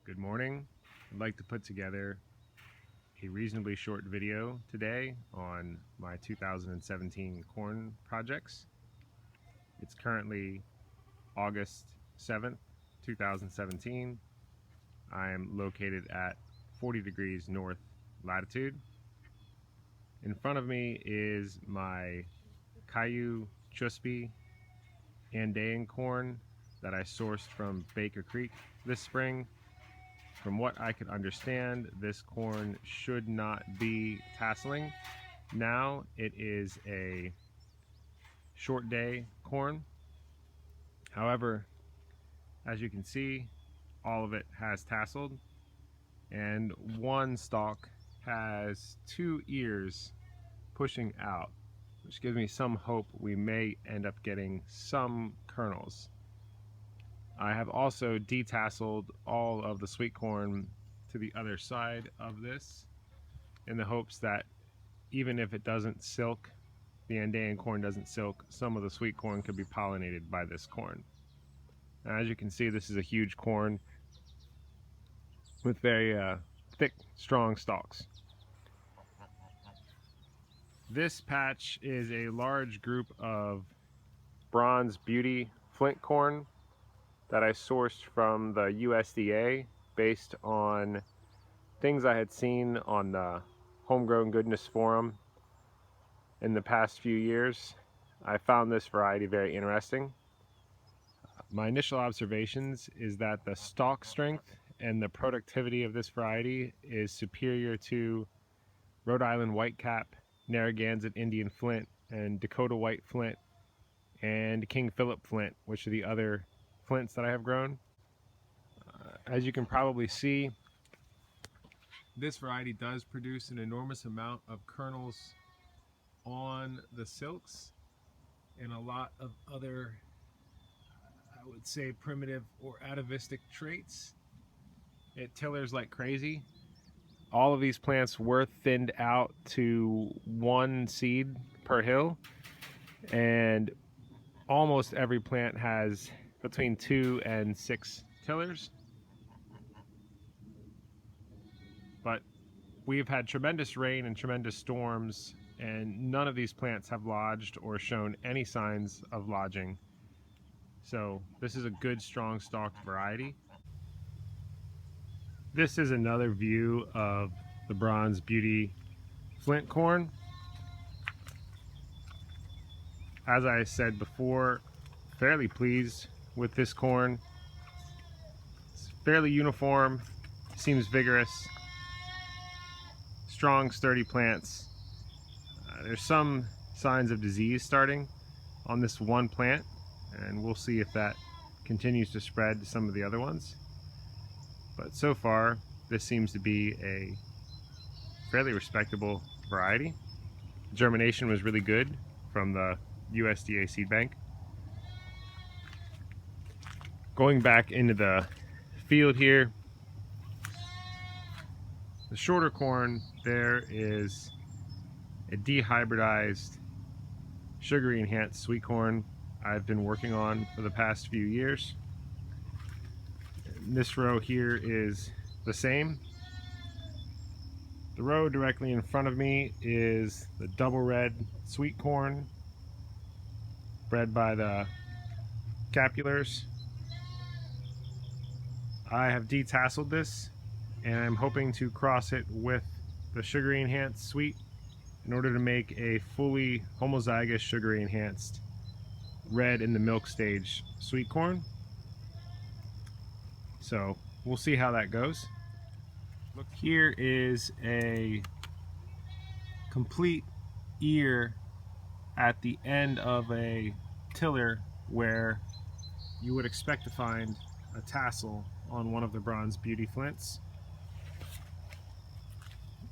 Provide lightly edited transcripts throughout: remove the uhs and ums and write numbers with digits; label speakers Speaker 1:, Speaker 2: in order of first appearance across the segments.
Speaker 1: Good morning. I'd like to put together a reasonably short video today on my 2017 corn projects. It's currently August 7th, 2017. I am located at 40 degrees north latitude. In front of me is my K'yu Chuspi Andean corn that I sourced from Baker Creek this spring. From what I could understand, this corn should not be tasseling. Now it is a short day corn. However, as you can see, all of it has tasseled, and one stalk has 2 ears pushing out, which gives me some hope we may end up getting some kernels. I have also detasseled all of the sweet corn to the other side of this in the hopes that even if it doesn't silk, the Andean corn doesn't silk, some of the sweet corn could be pollinated by this corn. Now, as you can see, this is a huge corn with very thick, strong stalks. This patch is a large group of Bronze Beauty Flint corn that I sourced from the USDA based on things I had seen on the Homegrown Goodness Forum in the past few years. I found this variety very interesting. My initial observations is that the stalk strength and the productivity of this variety is superior to Rhode Island Whitecap, Narragansett Indian Flint, and Dakota White Flint, and King Philip Flint, which are the other flints that I have grown. As you can probably see, this variety does produce an enormous amount of kernels on the silks and a lot of other, I would say, primitive or atavistic traits. It tillers like crazy. All of these plants were thinned out to 1 seed per hill, and almost every plant has between 2 and 6 tillers. But we've had tremendous rain and tremendous storms, and none of these plants have lodged or shown any signs of lodging. So this is a good, strong stalked variety. This is another view of the Bronze Beauty Flint corn. As I said before, fairly pleased with this corn. It's fairly uniform, seems vigorous, strong, sturdy plants. There's some signs of disease starting on this one plant, and we'll see if that continues to spread to some of the other ones. But so far, this seems to be a fairly respectable variety. Germination was really good from the USDA seed bank. Going back into the field here, the shorter corn, there is a dehybridized, sugary enhanced sweet corn I've been working on for the past few years. And this row here is the same. The row directly in front of me is the double red sweet corn bred by the Capulars. I have detasseled this, and I'm hoping to cross it with the sugary enhanced sweet in order to make a fully homozygous sugary enhanced red in the milk stage sweet corn. So we'll see how that goes. Look, here is a complete ear at the end of a tiller where you would expect to find a tassel on one of the Bronze Beauty Flints.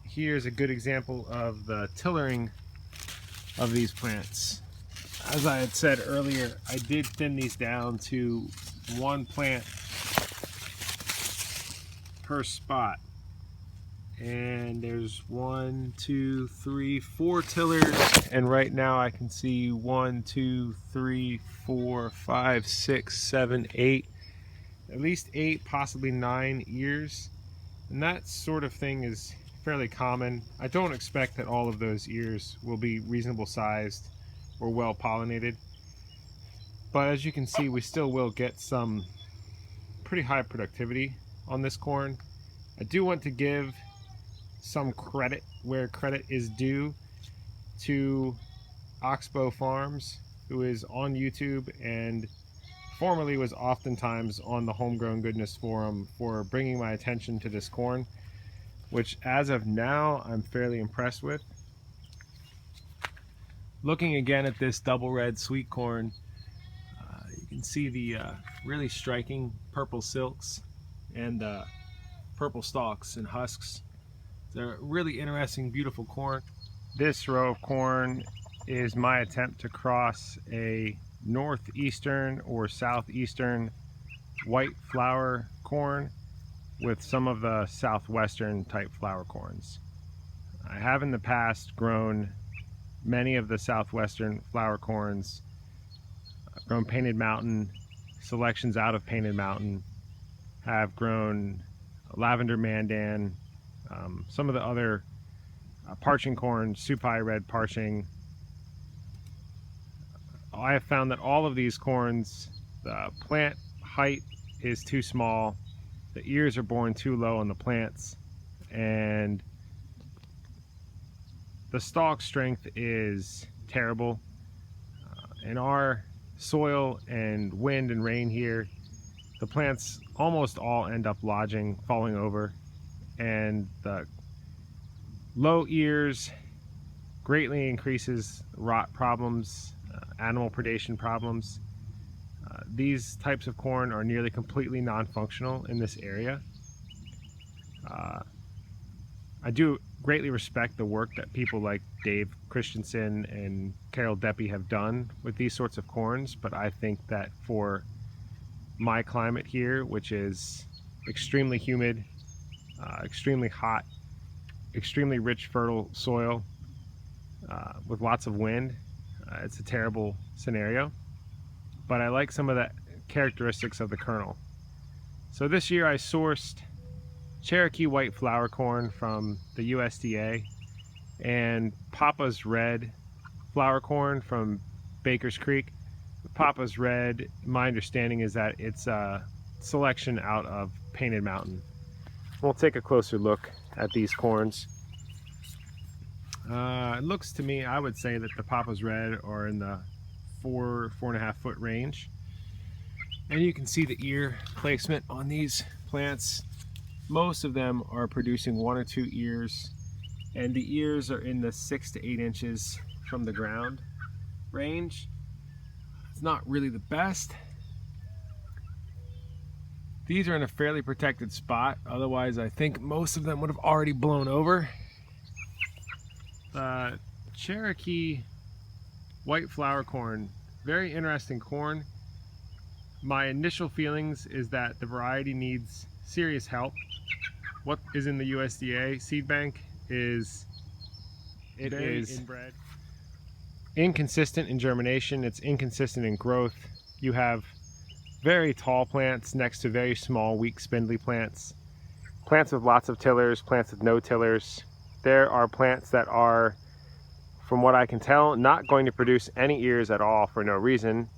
Speaker 1: Here's a good example of the tillering of these plants. As I had said earlier, I did thin these down to 1 plant per spot. And there's 1, 2, 3, 4 tillers, and right now I can see 1, 2, 3, 4, 5, 6, 7, 8, at least 8, possibly 9 ears, and that sort of thing is fairly common. I don't expect that all of those ears will be reasonable sized or well pollinated, but as you can see, we still will get some pretty high productivity on this corn. I do want to give some credit where credit is due to Oxbow Farms, who is on YouTube and formerly was oftentimes on the Homegrown Goodness Forum, for bringing my attention to this corn, which as of now I'm fairly impressed with. Looking again at this double red sweet corn, you can see the really striking purple silks and purple stalks and husks. They're really interesting, beautiful corn. This row of corn is my attempt to cross a northeastern or southeastern white flour corn with some of the southwestern type flour corns. I have in the past grown many of the southwestern flour corns. I've grown Painted Mountain, selections out of Painted Mountain, have grown Lavender Mandan, some of the other parching corn, Supai Red Parching. I have found that all of these corns, the plant height is too small, the ears are born too low on the plants, and the stalk strength is terrible. In our soil and wind and rain here, the plants almost all end up lodging, falling over, and the low ears greatly increases rot problems, animal predation problems. These types of corn are nearly completely non-functional in this area. I do greatly respect the work that people like Dave Christensen and Carol Deppy have done with these sorts of corns, but I think that for my climate here, which is extremely humid, extremely hot, extremely rich fertile soil with lots of wind, it's a terrible scenario. But I like some of the characteristics of the kernel. So this year I sourced Cherokee White Flour corn from the USDA and Papa's Red flour corn from Baker's Creek. Papa's Red, my understanding is that it's a selection out of Painted Mountain. We'll take a closer look at these corns. It looks to me, I would say that the Papa's Red are in the 4.5 foot range. And you can see the ear placement on these plants. Most of them are producing 1 or 2 ears, and the ears are in the 6 to 8 inches from the ground range. It's not really the best. These are in a fairly protected spot, otherwise I think most of them would have already blown over. Cherokee White Flour corn, very interesting corn. My initial feelings is that the variety needs serious help. What is in the USDA seed bank is inbred, inconsistent in germination, it's inconsistent in growth. You have very tall plants next to very small, weak, spindly plants. Plants with lots of tillers, plants with no tillers. There are plants that are, from what I can tell, not going to produce any ears at all for no reason.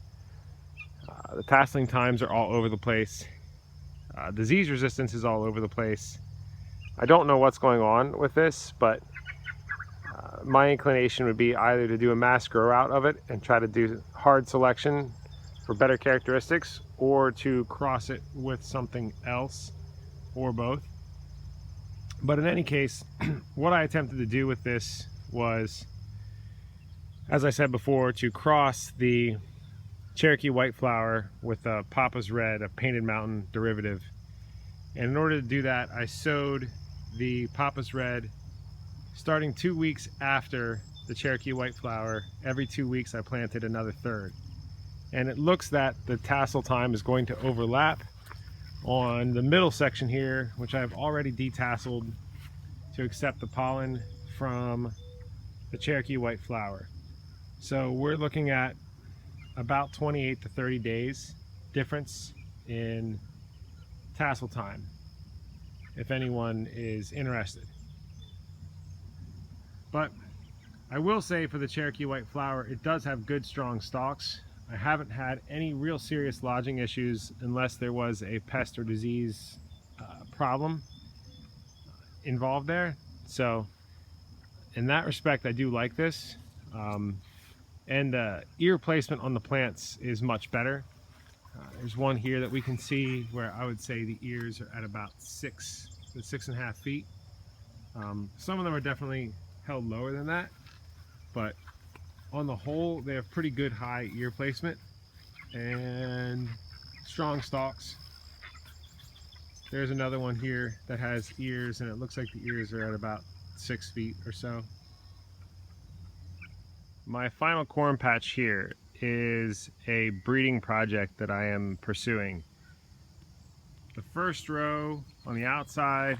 Speaker 1: The tasseling times are all over the place. Disease resistance is all over the place. I don't know what's going on with this, but my inclination would be either to do a mass grow out of it and try to do hard selection for better characteristics, or to cross it with something else, or both. But in any case, what I attempted to do with this was, as I said before, to cross the Cherokee White Flour with a Papa's Red, a Painted Mountain derivative. And in order to do that, I sowed the Papa's Red starting 2 weeks after the Cherokee White Flour. Every 2 weeks I planted another third. And it looks that the tassel time is going to overlap on the middle section here, which I've already detasseled to accept the pollen from the Cherokee White Flour. So we're looking at about 28 to 30 days difference in tassel time, if anyone is interested. But I will say for the Cherokee White Flour, it does have good strong stalks. I haven't had any real serious lodging issues unless there was a pest or disease problem involved there. So in that respect, I do like this. And ear placement on the plants is much better. There's one here that we can see where I would say the ears are at about 6 to 6.5 feet. Some of them are definitely held lower than that, but on the whole, they have pretty good high ear placement and strong stalks. There's another one here that has ears, and it looks like the ears are at about 6 feet or so. My final corn patch here is a breeding project that I am pursuing. The first row on the outside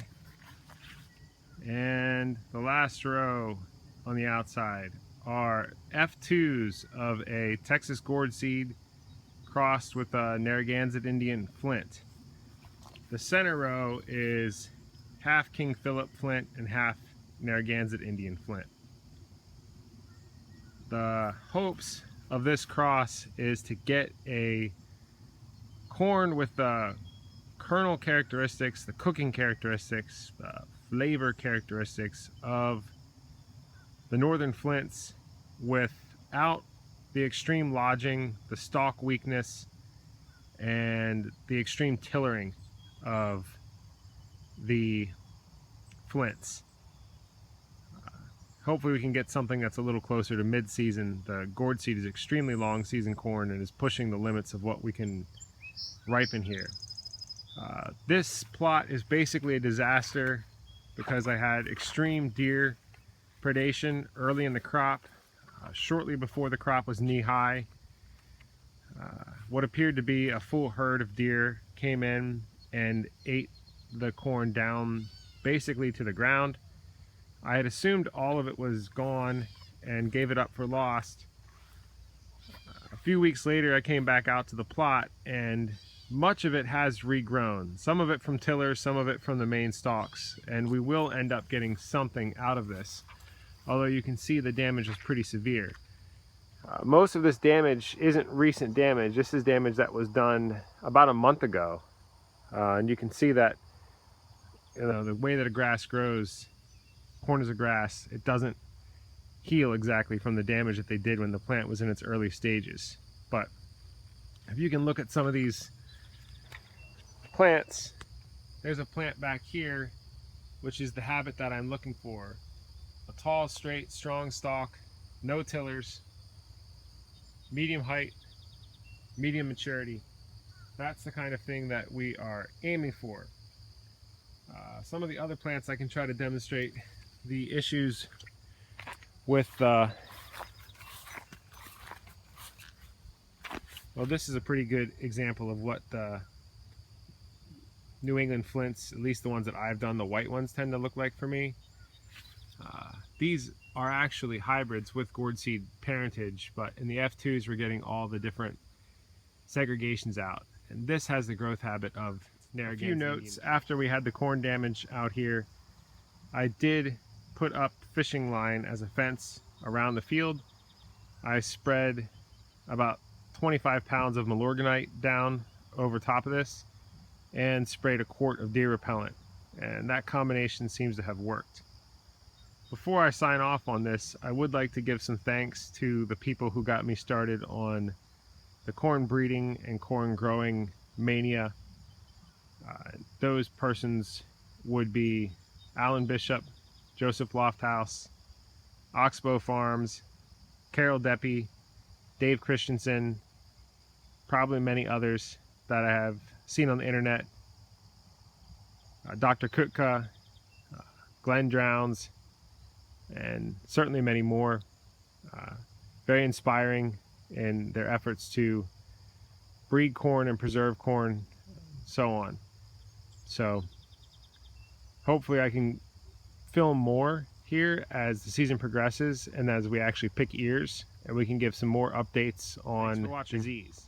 Speaker 1: and the last row on the outside are F2s of a Texas Gourdseed crossed with a Narragansett Indian Flint. The center row is half King Philip Flint and half Narragansett Indian Flint. The hopes of this cross is to get a corn with the kernel characteristics, the cooking characteristics, flavor characteristics of the northern flints without the extreme lodging, the stalk weakness, and the extreme tillering of the flints. Hopefully we can get something that's a little closer to mid-season. The Gourdseed is extremely long season corn and is pushing the limits of what we can ripen here. This plot is basically a disaster because I had extreme deer predation early in the crop, shortly before the crop was knee-high. What appeared to be a full herd of deer came in and ate the corn down basically to the ground. I had assumed all of it was gone and gave it up for lost. A few weeks later I came back out to the plot and much of it has regrown. Some of it from tillers, some of it from the main stalks, and we will end up getting something out of this. Although you can see the damage is pretty severe. Most of this damage isn't recent damage. This is damage that was done about a month ago. And you can see that, you know, the way that a grass grows, corn is a grass, it doesn't heal exactly from the damage that they did when the plant was in its early stages. But if you can look at some of these plants, there's a plant back here which is the habit that I'm looking for. A tall, straight, strong stalk, no tillers, medium height, medium maturity. That's the kind of thing that we are aiming for. Some of the other plants I can try to demonstrate the issues with. Well, this is a pretty good example of what New England flints, at least the ones that I've done, the white ones tend to look like for me. These are actually hybrids with Gourdseed parentage, but in the F2s we're getting all the different segregations out. And this has the growth habit of Narragansett. A few notes after we had the corn damage out here. I did put up fishing line as a fence around the field. I spread about 25 pounds of Milorganite down over top of this and sprayed a quart of deer repellent, and that combination seems to have worked. Before I sign off on this, I would like to give some thanks to the people who got me started on the corn breeding and corn growing mania. Those persons would be Alan Bishop, Joseph Lofthouse, Oxbow Farms, Carol Deppy, Dave Christensen, probably many others that I have seen on the internet, Dr. Kutka, Glenn Drowns, and certainly many more. Very inspiring in their efforts to breed corn and preserve corn, so on. So hopefully I can film more here as the season progresses and as we actually pick ears, and we can give some more updates on disease.